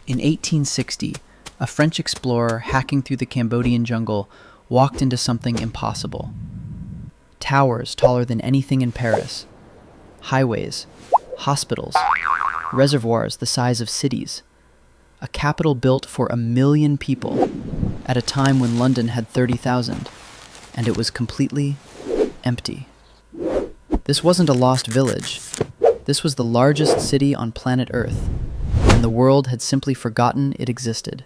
In 1860, a French explorer hacking through the Cambodian jungle walked into something impossible. Towers taller than anything in Paris, highways, hospitals, reservoirs the size of cities, a capital built for 1 million people at a time when London had 30,000, and it was completely empty. This wasn't a lost village. This was the largest city on planet Earth, and the world had simply forgotten it existed.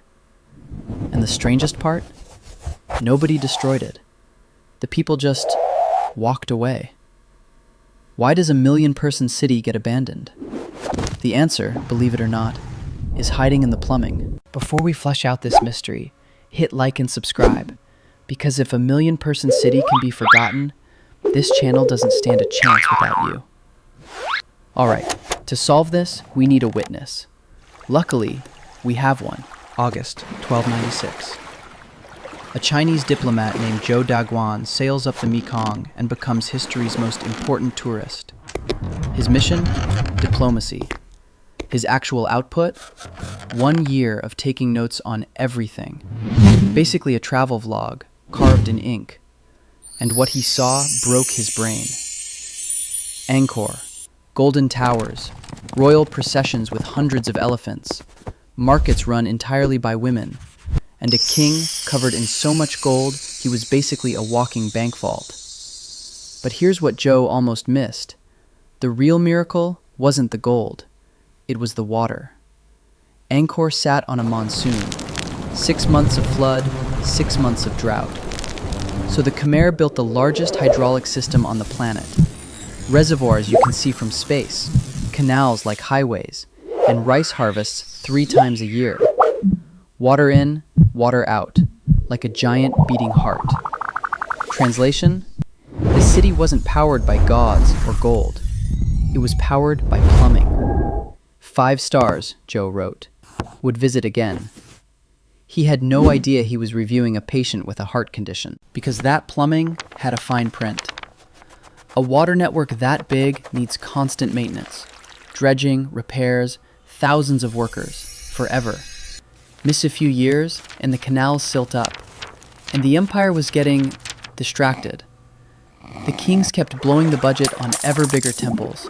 And the strangest part? Nobody destroyed it. The people just walked away. Why does a 1 million-person city get abandoned? The answer, believe it or not, is hiding in the plumbing. Before we flesh out this mystery, hit like and subscribe, because if a 1 million-person city can be forgotten, this channel doesn't stand a chance without you. Alright, to solve this, we need a witness. Luckily, we have one. August 1296. A Chinese diplomat named Zhou Daguan sails up the Mekong and becomes history's most important tourist. His mission? Diplomacy. His actual output? 1 year of taking notes on everything. Basically a travel vlog, carved in ink. And what he saw broke his brain. Angkor, golden towers, royal processions with hundreds of elephants, markets run entirely by women, and a king covered in so much gold he was basically a walking bank vault. But here's what Joe almost missed. The real miracle wasn't the gold. It was the water. Angkor sat on a monsoon. 6 months of flood, 6 months of drought. So the Khmer built the largest hydraulic system on the planet. Reservoirs you can see from space, canals like highways, and rice harvests 3 times a year. Water in, water out, like a giant beating heart. Translation? The city wasn't powered by gods or gold. It was powered by plumbing. 5 stars, Joe wrote. Would visit again. He had no idea he was reviewing a patient with a heart condition, because that plumbing had a fine print. A water network that big needs constant maintenance, dredging, repairs, thousands of workers, forever. Miss a few years, and the canals silt up. And the empire was getting distracted. The kings kept blowing the budget on ever bigger temples.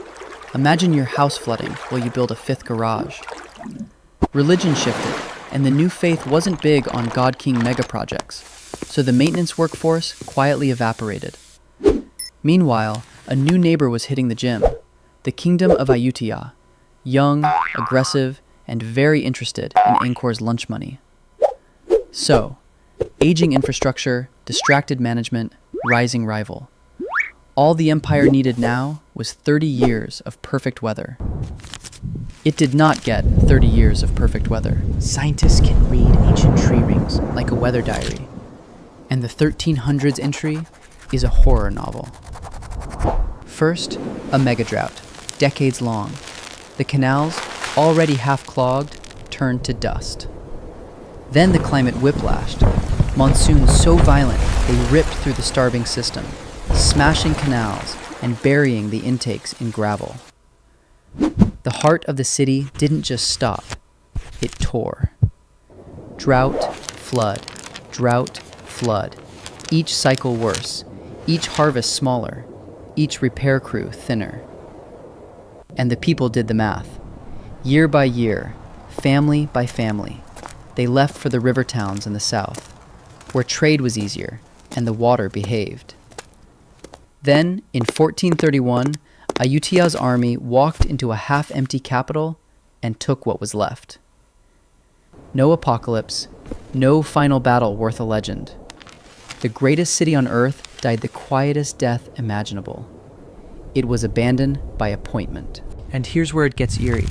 Imagine your house flooding while you build a 5th garage. Religion shifted, and the new faith wasn't big on God-King mega-projects, so the maintenance workforce quietly evaporated. Meanwhile, a new neighbor was hitting the gym, the Kingdom of Ayutthaya, young, aggressive, and very interested in Angkor's lunch money. So, aging infrastructure, distracted management, rising rival. All the empire needed now was 30 years of perfect weather. It did not get 30 years of perfect weather. Scientists can read ancient tree rings like a weather diary, and the 1300s entry is a horror novel. First, a mega drought, decades long. The canals, already half clogged, turned to dust. Then the climate whiplashed. Monsoons so violent they ripped through the starving system, smashing canals and burying the intakes in gravel. The heart of the city didn't just stop, it tore. Drought, flood, each cycle worse, each harvest smaller, each repair crew thinner. And the people did the math. Year by year, family by family, they left for the river towns in the south, where trade was easier and the water behaved. Then, in 1431, Ayutthaya's army walked into a half-empty capital and took what was left. No apocalypse, no final battle worth a legend. The greatest city on earth died the quietest death imaginable. It was abandoned by appointment. And here's where it gets eerie.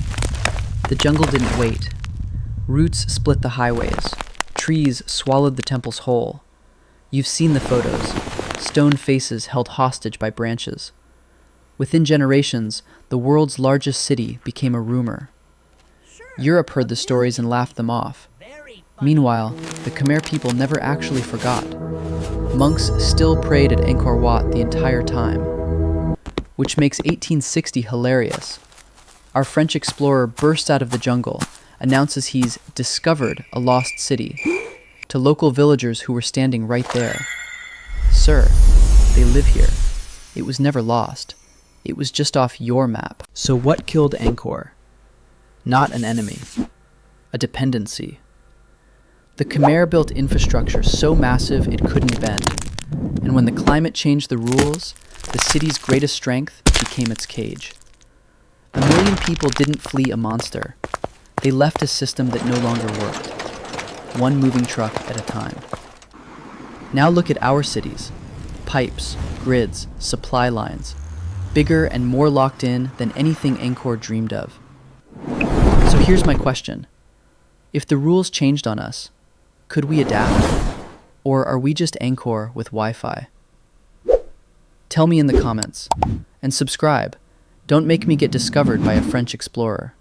The jungle didn't wait. Roots split the highways. Trees swallowed the temples whole. You've seen the photos. Stone faces held hostage by branches. Within generations, the world's largest city became a rumor. Europe heard the stories and laughed them off. Meanwhile, the Khmer people never actually forgot. Monks still prayed at Angkor Wat the entire time. Which makes 1860 hilarious. Our French explorer burst out of the jungle, announces he's discovered a lost city to local villagers who were standing right there. Sir, they live here. It was never lost. It was just off your map. So what killed Angkor? Not an enemy, a dependency. The Khmer built infrastructure so massive it couldn't bend, and when the climate changed the rules, the city's greatest strength became its cage. 1,000,000 people didn't flee a monster. They left a system that no longer worked, one moving truck at a time. Now look at our cities. Pipes, grids, supply lines, bigger and more locked in than anything Angkor dreamed of. So here's my question. If the rules changed on us, could we adapt? Or are we just Angkor with Wi-Fi? Tell me in the comments. And subscribe. Don't make me get discovered by a French explorer.